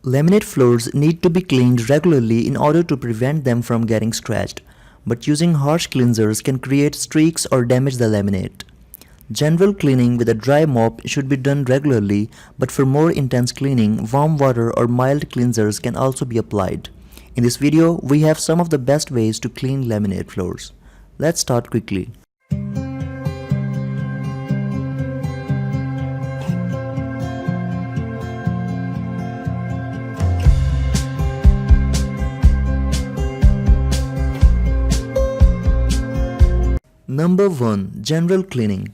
Laminate floors need to be cleaned regularly in order to prevent them from getting scratched, but using harsh cleansers can create streaks or damage the laminate. General cleaning with a dry mop should be done regularly, but for more intense cleaning, warm water or mild cleansers can also be applied. In this video, we have some of the best ways to clean laminate floors. Let's start quickly. Number 1. General cleaning.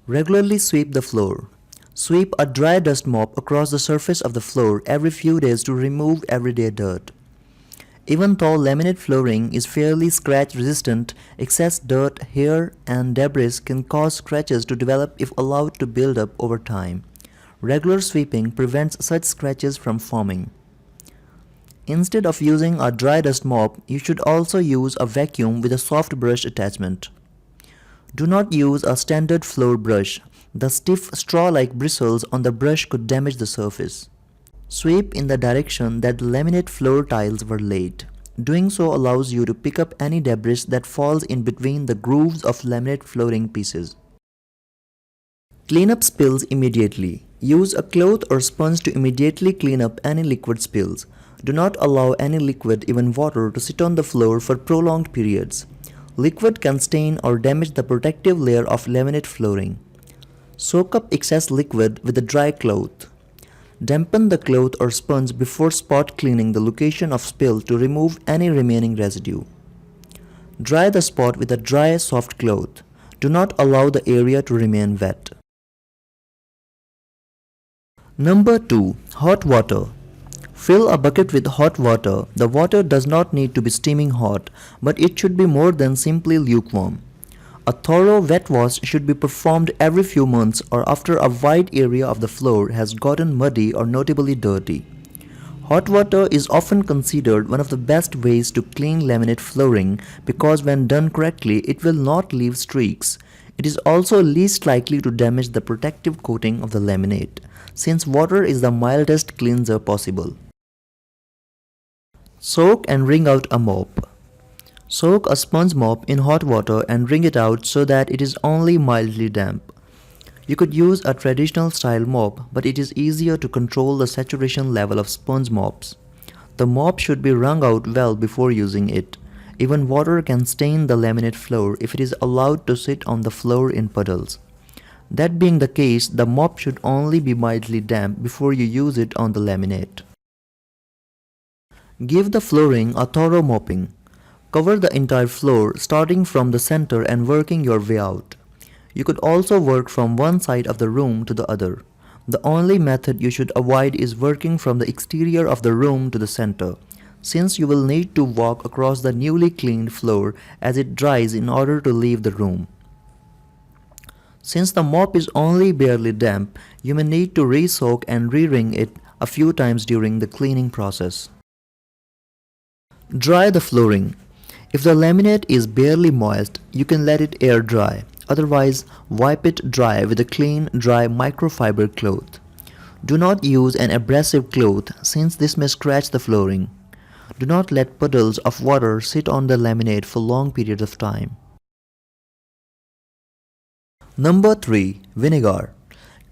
Regularly sweep the floor. Sweep a dry dust mop across the surface of the floor every few days to remove everyday dirt. Even though laminate flooring is fairly scratch resistant, excess dirt, hair, and debris can cause scratches to develop if allowed to build up over time. Regular sweeping prevents such scratches from forming. Instead of using a dry dust mop, you should also use a vacuum with a soft brush attachment. Do not use a standard floor brush. The stiff straw-like bristles on the brush could damage the surface. Sweep in the direction that the laminate floor tiles were laid. Doing so allows you to pick up any debris that falls in between the grooves of laminate flooring pieces. Clean up spills immediately. Use a cloth or sponge to immediately clean up any liquid spills. Do not allow any liquid, even water, to sit on the floor for prolonged periods. Liquid can stain or damage the protective layer of laminate flooring. Soak up excess liquid with a dry cloth. Dampen the cloth or sponge before spot cleaning the location of spill to remove any remaining residue. Dry the spot with a dry, soft cloth. Do not allow the area to remain wet. Number 2. Hot water. Fill a bucket with hot water. The water does not need to be steaming hot, but it should be more than simply lukewarm. A thorough wet wash should be performed every few months or after a wide area of the floor has gotten muddy or notably dirty. Hot water is often considered one of the best ways to clean laminate flooring because when done correctly, it will not leave streaks. It is also least likely to damage the protective coating of the laminate, since water is the mildest cleanser possible. Soak and wring out a mop. Soak a sponge mop in hot water and wring it out so that it is only mildly damp. You could use a traditional style mop, but it is easier to control the saturation level of sponge mops. The mop should be wrung out well before using it. Even water can stain the laminate floor if it is allowed to sit on the floor in puddles. That being the case, the mop should only be mildly damp before you use it on the laminate. Give the flooring a thorough mopping. Cover the entire floor, starting from the center and working your way out. You could also work from one side of the room to the other. The only method you should avoid is working from the exterior of the room to the center, since you will need to walk across the newly cleaned floor as it dries in order to leave the room. Since the mop is only barely damp, you may need to re-soak and re-wring it a few times during the cleaning process. Dry the flooring. If the laminate is barely moist, you can let it air dry. Otherwise, wipe it dry with a clean, dry microfiber cloth. Do not use an abrasive cloth since this may scratch the flooring. Do not let puddles of water sit on the laminate for long periods of time. Number 3. Vinegar.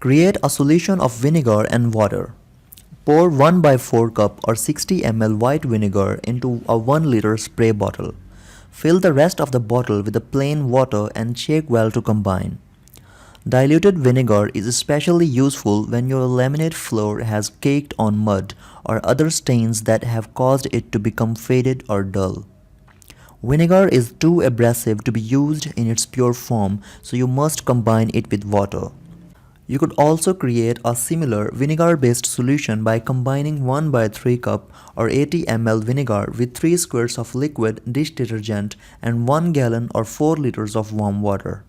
Create a solution of vinegar and water. Pour 1/4 cup or 60 ml white vinegar into a 1 liter spray bottle. Fill the rest of the bottle with the plain water and shake well to combine. Diluted vinegar is especially useful when your laminate floor has caked on mud or other stains that have caused it to become faded or dull. Vinegar is too abrasive to be used in its pure form, so you must combine it with water. You could also create a similar vinegar-based solution by combining 1/3 cup or 80 ml vinegar with 3 squares of liquid dish detergent and 1 gallon or 4 liters of warm water.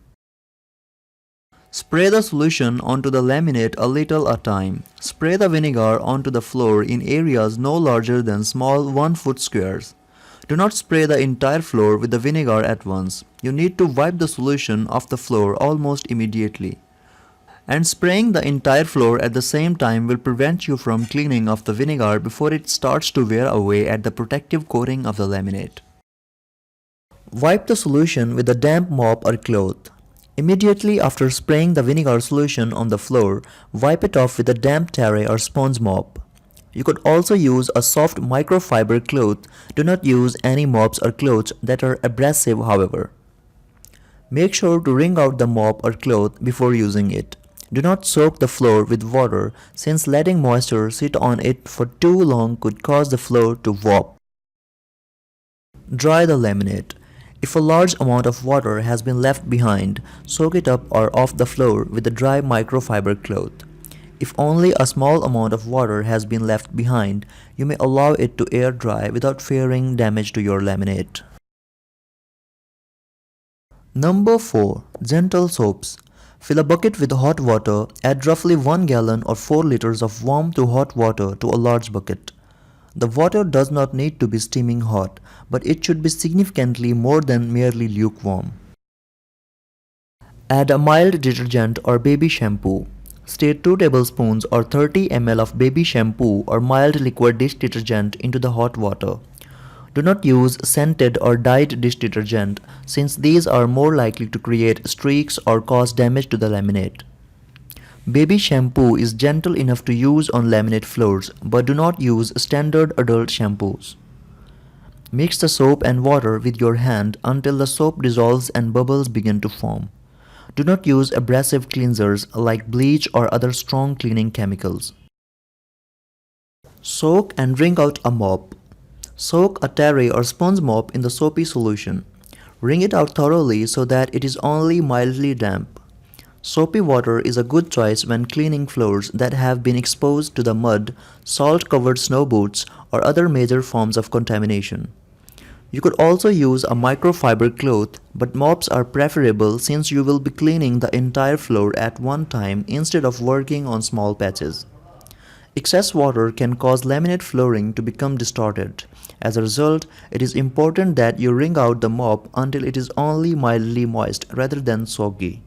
Spray the solution onto the laminate a little at a time. Spray the vinegar onto the floor in areas no larger than small 1-foot squares. Do not spray the entire floor with the vinegar at once. You need to wipe the solution off the floor almost immediately. And spraying the entire floor at the same time will prevent you from cleaning off the vinegar before it starts to wear away at the protective coating of the laminate. Wipe the solution with a damp mop or cloth. Immediately after spraying the vinegar solution on the floor, wipe it off with a damp terry or sponge mop. You could also use a soft microfiber cloth. Do not use any mops or cloths that are abrasive, however. Make sure to wring out the mop or cloth before using it. Do not soak the floor with water, since letting moisture sit on it for too long could cause the floor to warp. Dry the laminate. If a large amount of water has been left behind, soak it up or off the floor with a dry microfiber cloth. If only a small amount of water has been left behind, you may allow it to air dry without fearing damage to your laminate. Number 4. Gentle soaps. Fill a bucket with hot water, add roughly 1 gallon or 4 liters of warm to hot water to a large bucket. The water does not need to be steaming hot, but it should be significantly more than merely lukewarm. Add a mild detergent or baby shampoo. Stir 2 tablespoons or 30 ml of baby shampoo or mild liquid dish detergent into the hot water. Do not use scented or dyed dish detergent, since these are more likely to create streaks or cause damage to the laminate. Baby shampoo is gentle enough to use on laminate floors, but do not use standard adult shampoos. Mix the soap and water with your hand until the soap dissolves and bubbles begin to form. Do not use abrasive cleansers like bleach or other strong cleaning chemicals. Soak and wring out a mop. Soak a terry or sponge mop in the soapy solution. Wring it out thoroughly so that it is only mildly damp. Soapy water is a good choice when cleaning floors that have been exposed to the mud, salt-covered snow boots, or other major forms of contamination. You could also use a microfiber cloth, but mops are preferable since you will be cleaning the entire floor at one time instead of working on small patches. Excess water can cause laminate flooring to become distorted. As a result, it is important that you wring out the mop until it is only mildly moist rather than soggy.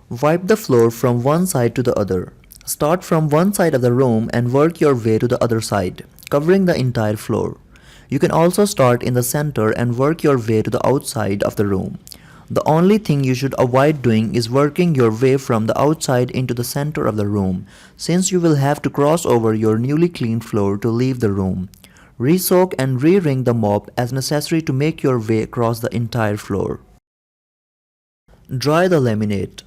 Wipe the floor from one side to the other. Start from one side of the room and work your way to the other side, covering the entire floor. You can also start in the center and work your way to the outside of the room. The only thing you should avoid doing is working your way from the outside into the center of the room, since you will have to cross over your newly cleaned floor to leave the room. Re-soak and re-wring the mop as necessary to make your way across the entire floor. Dry the laminate.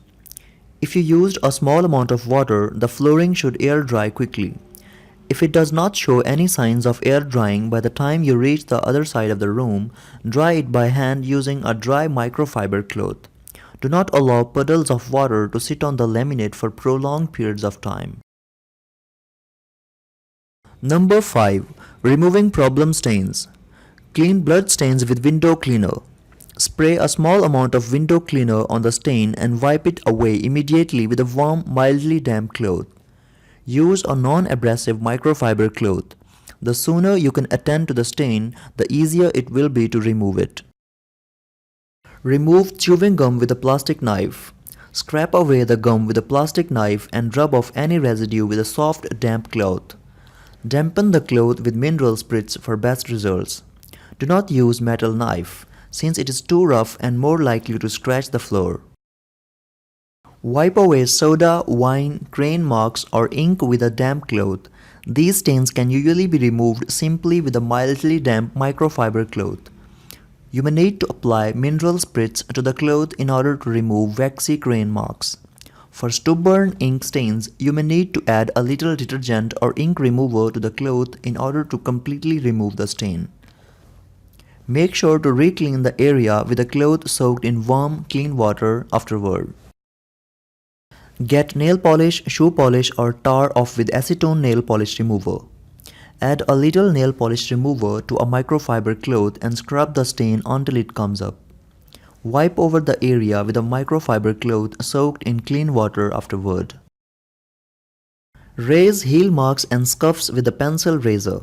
If you used a small amount of water, the flooring should air dry quickly. If it does not show any signs of air drying by the time you reach the other side of the room, dry it by hand using a dry microfiber cloth. Do not allow puddles of water to sit on the laminate for prolonged periods of time. Number 5. Removing problem stains. Clean blood stains with window cleaner. Spray a small amount of window cleaner on the stain and wipe it away immediately with a warm, mildly damp cloth. Use a non-abrasive microfiber cloth. The sooner you can attend to the stain, the easier it will be to remove it. Remove chewing gum with a plastic knife. Scrape away the gum with a plastic knife and rub off any residue with a soft, damp cloth. Dampen the cloth with mineral spirits for best results. Do not use metal knife, since it is too rough and more likely to scratch the floor. Wipe away soda, wine, crayon marks, or ink with a damp cloth. These stains can usually be removed simply with a mildly damp microfiber cloth. You may need to apply mineral spirits to the cloth in order to remove waxy crayon marks. For stubborn ink stains, you may need to add a little detergent or ink remover to the cloth in order to completely remove the stain. Make sure to re-clean the area with a cloth soaked in warm, clean water afterward. Get nail polish, shoe polish, or tar off with acetone nail polish remover. Add a little nail polish remover to a microfiber cloth and scrub the stain until it comes up. Wipe over the area with a microfiber cloth soaked in clean water afterward. Raise heel marks and scuffs with a pencil razor.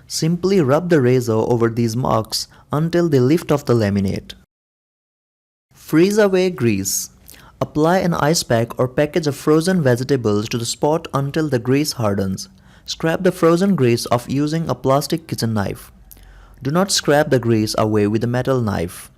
Simply rub the razor over these marks until they lift off the laminate. Freeze away grease. Apply an ice pack or package of frozen vegetables to the spot until the grease hardens. Scrape the frozen grease off using a plastic kitchen knife. Do not scrape the grease away with a metal knife.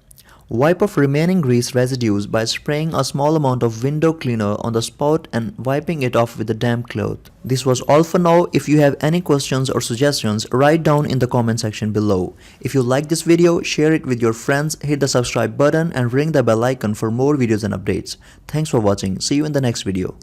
Wipe off remaining grease residues by spraying a small amount of window cleaner on the spot and wiping it off with a damp cloth. This was all for now. If you have any questions or suggestions, write down in the comment section below. If you like this video, share it with your friends, hit the subscribe button and ring the bell icon for more videos and updates. Thanks for watching. See you in the next video.